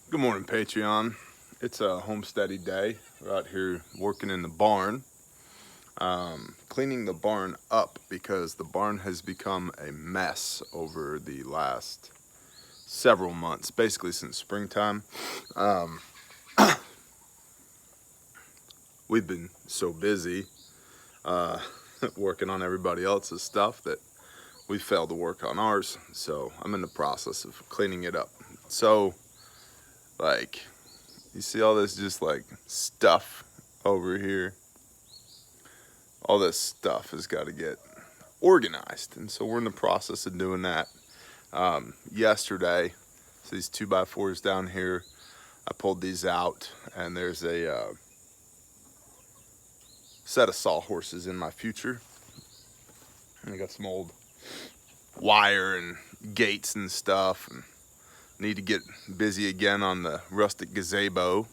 Good morning, Patreon. It's a homesteady day. We're out here working in the barn, cleaning the barn up because the barn has become a mess over the last several months, basically since springtime. We've been so busy working on everybody else's stuff that we failed to work on ours. So I'm in the process of cleaning it up. So, like, you see all this just like stuff over here. All this stuff has got to get organized, and so we're in the process of doing that. Yesterday, so these 2x4s down here, I pulled these out, and there's a set of sawhorses in my future. And I got some old wire and gates and stuff, and need to get busy again on the rustic gazebo.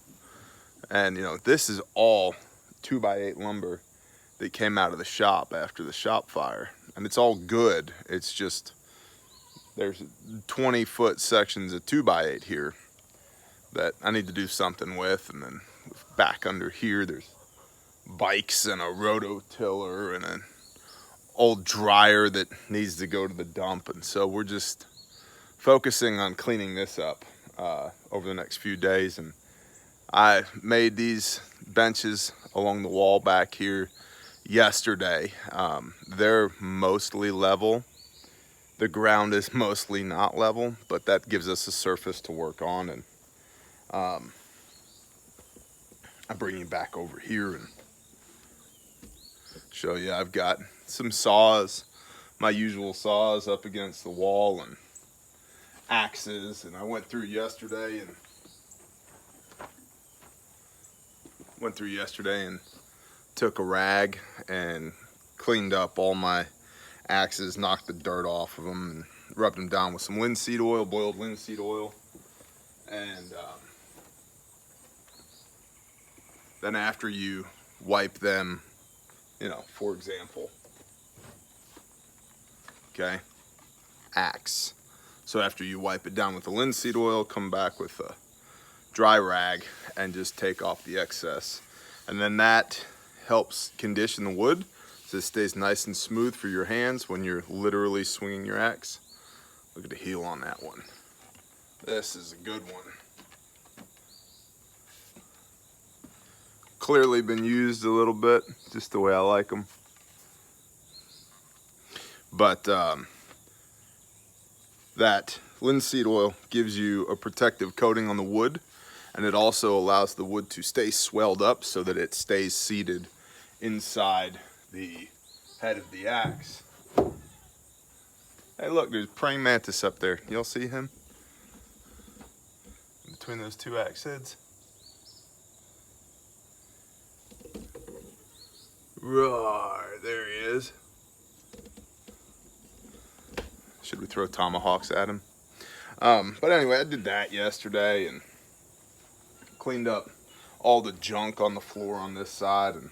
And this is all 2x8 lumber that came out of the shop after the shop fire, and it's all good. It's just there's 20-foot sections of 2x8 here that I need to do something with, and then back under here there's bikes and a rototiller and an old dryer that needs to go to the dump, and so we're just focusing on cleaning this up over the next few days. And I made these benches along the wall back here yesterday. They're mostly level. The ground is mostly not level, but that gives us a surface to work on. And I bring you back over here and show you I've got some saws, my usual saws up against the wall, and axes. And I went through yesterday and took a rag and cleaned up all my axes, knocked the dirt off of them, and rubbed them down with some linseed oil, boiled linseed oil. And then after you wipe them, for example, okay, axe. So after you wipe it down with the linseed oil, come back with a dry rag and just take off the excess. And then that helps condition the wood so it stays nice and smooth for your hands when you're literally swinging your axe. Look at the heel on that one. This is a good one. Clearly been used a little bit, just the way I like them. But that linseed oil gives you a protective coating on the wood, and it also allows the wood to stay swelled up so that it stays seated inside the head of the axe. Hey, look, there's praying mantis up there. Y'all see him? Between those two axe heads. Roar, there he is. Should we throw tomahawks at him? But anyway, I did that yesterday and cleaned up all the junk on the floor on this side, and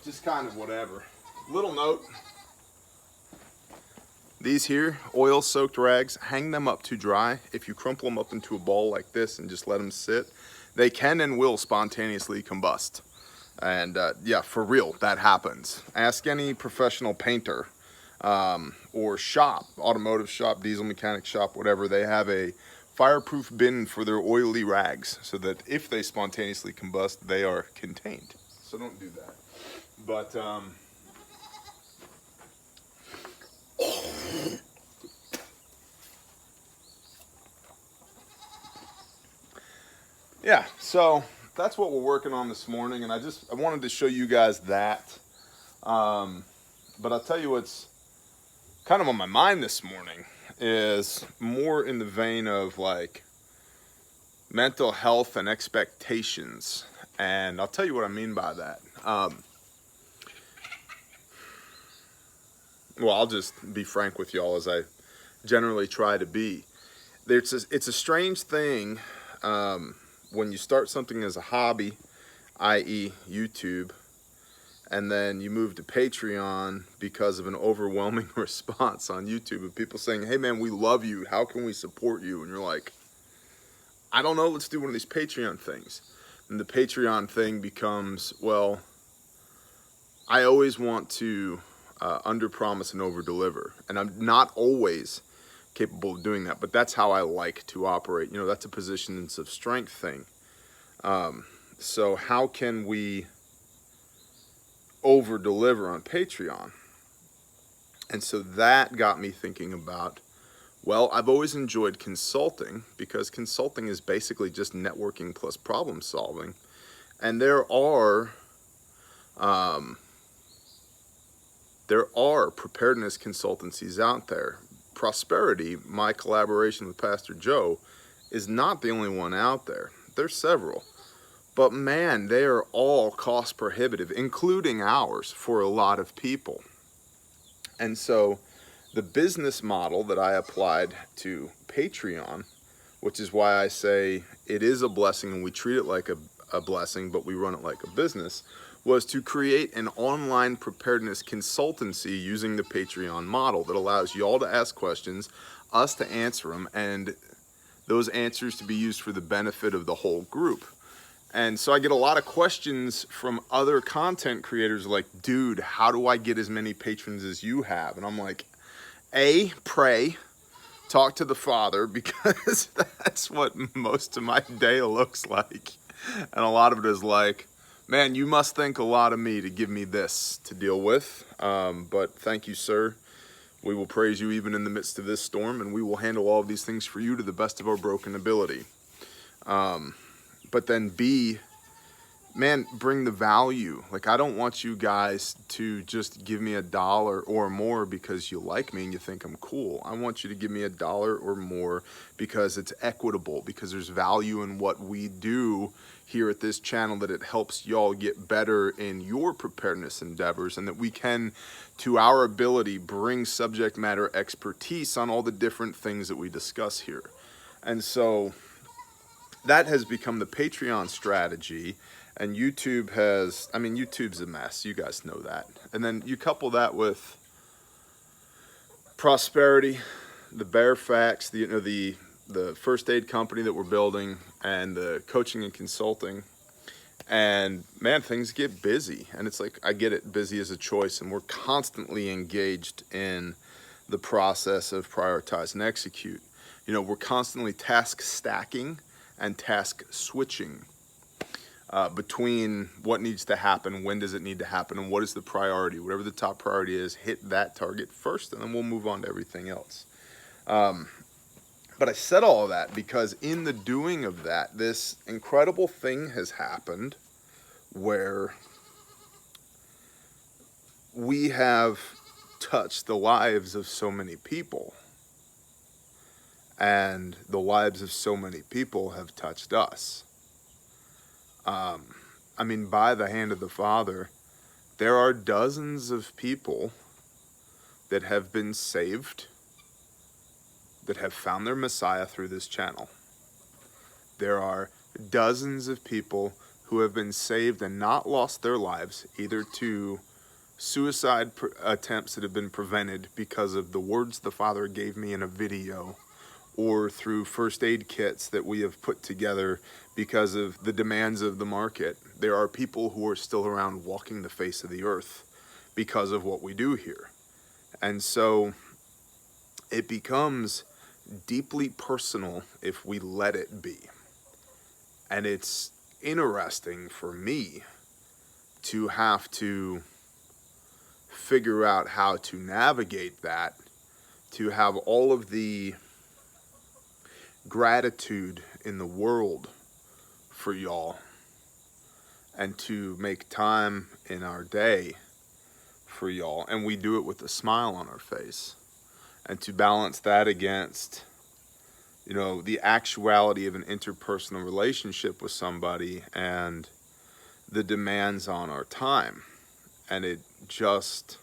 just kind of whatever. Little note, these here oil-soaked rags, hang them up to dry. If you crumple them up into a ball like this and just let them sit, they can and will spontaneously combust. And yeah, for real, that happens. Ask any professional painter or shop, automotive shop, diesel mechanic shop, whatever. They have a fireproof bin for their oily rags so that if they spontaneously combust, they are contained. So don't do that. But yeah, so that's what we're working on this morning, and I wanted to show you guys that. But I'll tell you what's kind of on my mind this morning is more in the vein of like mental health and expectations. And I'll tell you what I mean by that. Well, I'll just be frank with y'all, as I generally try to be. It's a strange thing when you start something as a hobby, i.e. YouTube, and then you move to Patreon because of an overwhelming response on YouTube of people saying, hey man, we love you, how can we support you? And you're like, I don't know, let's do one of these Patreon things. And the Patreon thing becomes, well, I always want to under-promise and over-deliver. And I'm not always capable of doing that, but that's how I like to operate. You know, that's a positions of strength thing. So how can we over-deliver on Patreon? And so that got me thinking about, well, I've always enjoyed consulting, because consulting is basically just networking plus problem solving. And there are preparedness consultancies out there. Prosperity, my collaboration with Pastor Joe, is not the only one out there. There's several. But man, they are all cost prohibitive, including ours, for a lot of people. And so the business model that I applied to Patreon, which is why I say it is a blessing and we treat it like a blessing, but we run it like a business, was to create an online preparedness consultancy using the Patreon model that allows y'all to ask questions, us to answer them, and those answers to be used for the benefit of the whole group. And so I get a lot of questions from other content creators like, dude, how do I get as many patrons as you have? And I'm like, pray, talk to the Father, because that's what most of my day looks like. And a lot of it is like, man, you must think a lot of me to give me this to deal with. But thank you, sir. We will praise you even in the midst of this storm, and we will handle all of these things for you to the best of our broken ability. But then B, man, bring the value. Like, I don't want you guys to just give me $1 or more because you like me and you think I'm cool. I want you to give me $1 or more because it's equitable, because there's value in what we do here at this channel, that it helps y'all get better in your preparedness endeavors, and that we can, to our ability, bring subject matter expertise on all the different things that we discuss here. And so that has become the Patreon strategy. And YouTube has, I mean, YouTube's a mess. You guys know that. And then you couple that with Prosperity, the Bear Facts, the first aid company that we're building, and the coaching and consulting. And man, things get busy. And it's like, I get it, busy is a choice. And we're constantly engaged in the process of prioritize and execute. You know, we're constantly task stacking and task switching between what needs to happen, when does it need to happen, and what is the priority. Whatever the top priority is, hit that target first, and then we'll move on to everything else. But I said all of that because in the doing of that, this incredible thing has happened where we have touched the lives of so many people. And the lives of so many people have touched us. I mean, by the hand of the Father, there are dozens of people that have been saved, that have found their Messiah through this channel. There are dozens of people who have been saved and not lost their lives, either to suicide attempts that have been prevented because of the words the Father gave me in a video, or through first aid kits that we have put together because of the demands of the market. There are people who are still around walking the face of the earth because of what we do here. And so it becomes deeply personal if we let it be. And it's interesting for me to have to figure out how to navigate that, to have all of the gratitude in the world for y'all, and to make time in our day for y'all, and we do it with a smile on our face, and to balance that against, you know, the actuality of an interpersonal relationship with somebody and the demands on our time. And it just,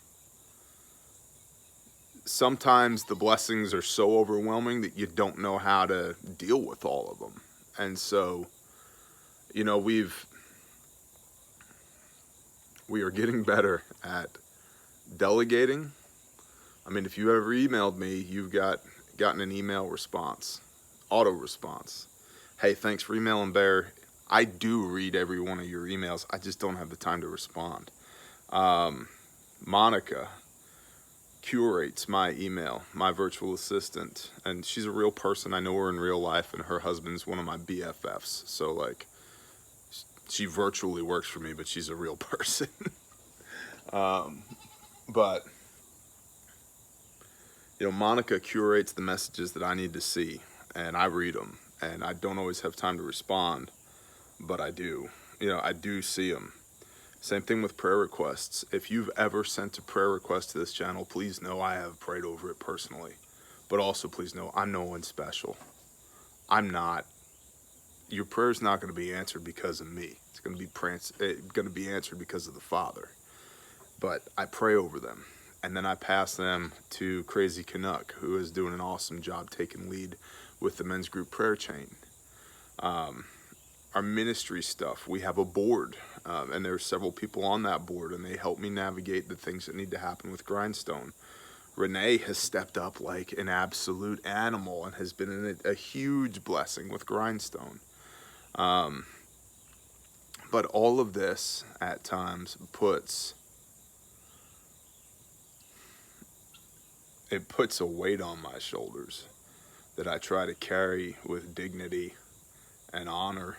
sometimes the blessings are so overwhelming that you don't know how to deal with all of them. And so, you know, we are getting better at delegating. I mean, if you ever emailed me, you've gotten an email response, auto response. Hey, thanks for emailing, Bear. I do read every one of your emails. I just don't have the time to respond. Monica curates my email, my virtual assistant, and she's a real person. I know her in real life, and her husband's one of my BFFs. So, like, she virtually works for me, but she's a real person. But, you know, Monica curates the messages that I need to see, and I read them, and I don't always have time to respond, but I do. You know, I do see them. Same thing with prayer requests. If you've ever sent a prayer request to this channel, please know I have prayed over it personally. But also please know I'm no one special. I'm not. Your prayer's not going to be answered because of me. It's going to be answered because of the Father. But I pray over them. And then I pass them to Crazy Canuck, who is doing an awesome job taking lead with the men's group prayer chain. Our ministry stuff, we have a board, and there's several people on that board, and they help me navigate the things that need to happen with Grindstone. Renee has stepped up like an absolute animal and has been a huge blessing with Grindstone. But all of this at times puts a weight on my shoulders that I try to carry with dignity and honor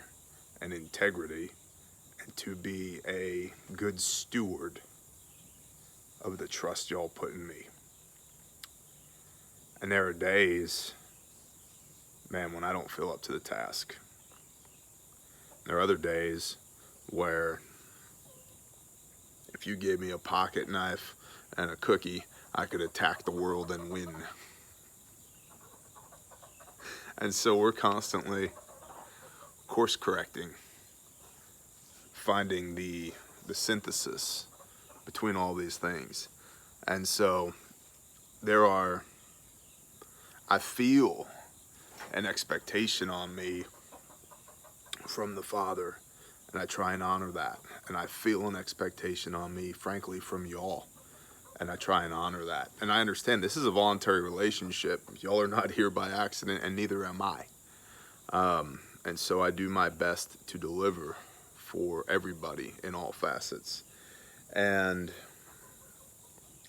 and integrity, and to be a good steward of the trust y'all put in me. And there are days, man, when I don't feel up to the task. There are other days where if you gave me a pocket knife and a cookie, I could attack the world and win. And so we're constantly course correcting, finding the synthesis between all these things. And so I feel an expectation on me from the Father, and I try and honor that. And I feel an expectation on me, frankly, from y'all, and I try and honor that. And I understand this is a voluntary relationship. Y'all are not here by accident, and neither am I. And so I do my best to deliver for everybody in all facets. And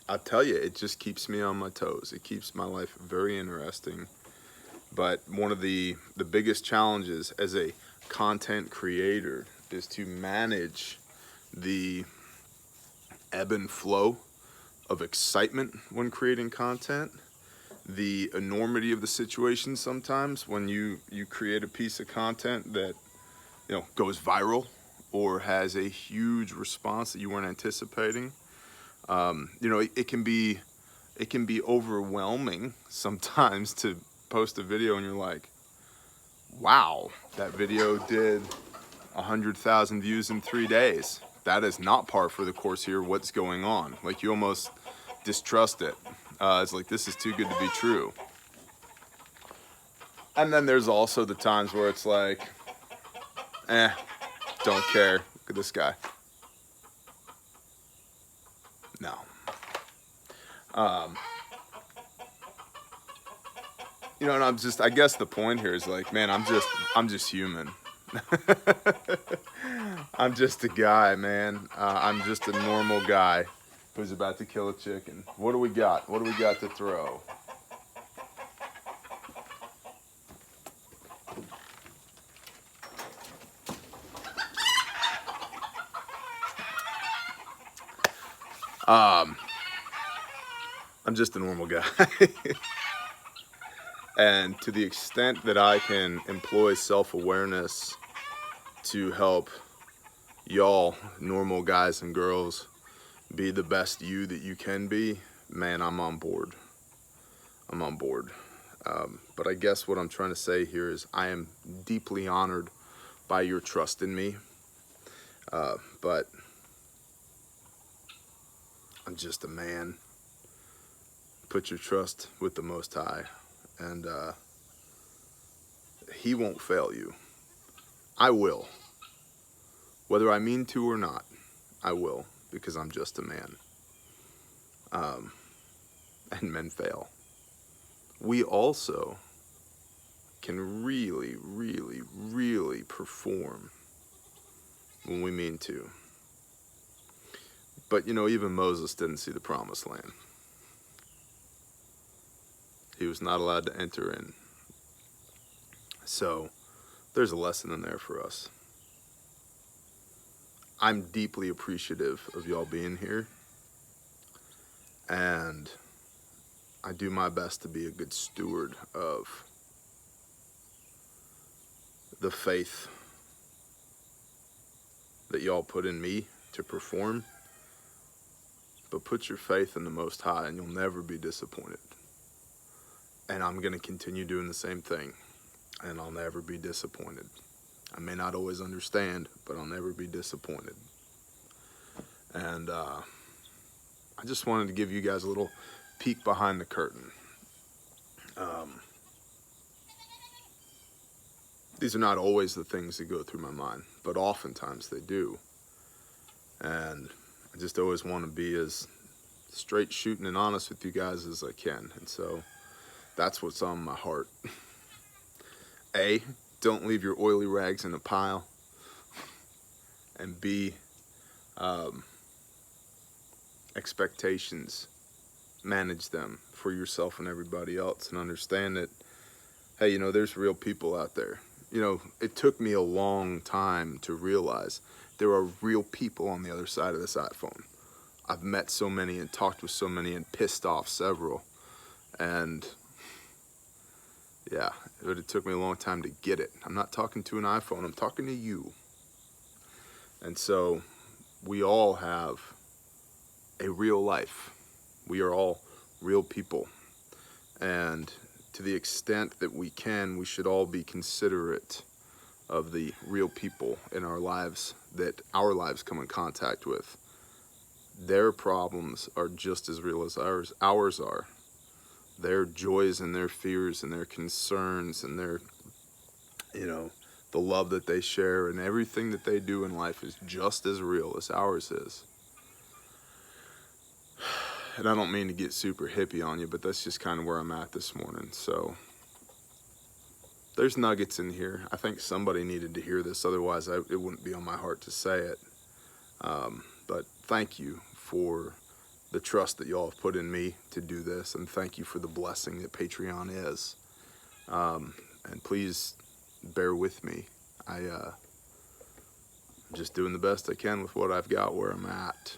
I'll tell you, it just keeps me on my toes. It keeps my life very interesting. But one of the biggest challenges as a content creator is to manage the ebb and flow of excitement when creating content, the enormity of the situation sometimes when you create a piece of content that, you know, goes viral or has a huge response that you weren't anticipating. You know, it can be overwhelming sometimes to post a video and you're like, wow, that video did 100,000 views in 3 days. That is not par for the course here. What's going on? Like, you almost distrust it. It's like, this is too good to be true. And then there's also the times where it's like, don't care. Look at this guy. No. You know, and I guess the point here is like, man, I'm just human. I'm just a guy, man. I'm just a normal guy who's about to kill a chicken. What do we got? What do we got to throw? I'm just a normal guy. And to the extent that I can employ self-awareness to help y'all, normal guys and girls, be the best you that you can be, man, I'm on board. I'm on board. But I guess what I'm trying to say here is I am deeply honored by your trust in me. But I'm just a man. Put your trust with the Most High, and He won't fail you. I will. Whether I mean to or not, I will, because I'm just a man. And men fail. We also can really, really, perform when we mean to. But you know, even Moses didn't see the promised land. He was not allowed to enter in. So there's a lesson in there for us. I'm deeply appreciative of y'all being here, and I do my best to be a good steward of the faith that y'all put in me to perform. But put your faith in the Most High and you'll never be disappointed. And I'm going to continue doing the same thing, and I'll never be disappointed. I may not always understand, but I'll never be disappointed. And I just wanted to give you guys a little peek behind the curtain. These are not always the things that go through my mind, but oftentimes they do. And I just always want to be as straight shooting and honest with you guys as I can. And so that's what's on my heart. A, don't leave your oily rags in a pile. And B, expectations, manage them for yourself and everybody else, and understand that, hey, you know, there's real people out there. You know, it took me a long time to realize there are real people on the other side of this iPhone. I've met so many and talked with so many and pissed off several. And yeah, but it took me a long time to get it. I'm not talking to an iPhone, I'm talking to you. And so we all have a real life. We are all real people. And to the extent that we can, we should all be considerate of the real people in our lives that our lives come in contact with. Their problems are just as real as ours are. Their joys and their fears and their concerns and their, you know, the love that they share and everything that they do in life is just as real as ours is. And I don't mean to get super hippie on you, but that's just kind of where I'm at this morning. So there's nuggets in here. I think somebody needed to hear this, otherwise it wouldn't be on my heart to say it. But thank you for the trust that y'all have put in me to do this, and thank you for the blessing that Patreon is. And please bear with me. I'm just doing the best I can with what I've got where I'm at.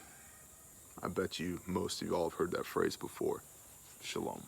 I bet you most of y'all have heard that phrase before. Shalom.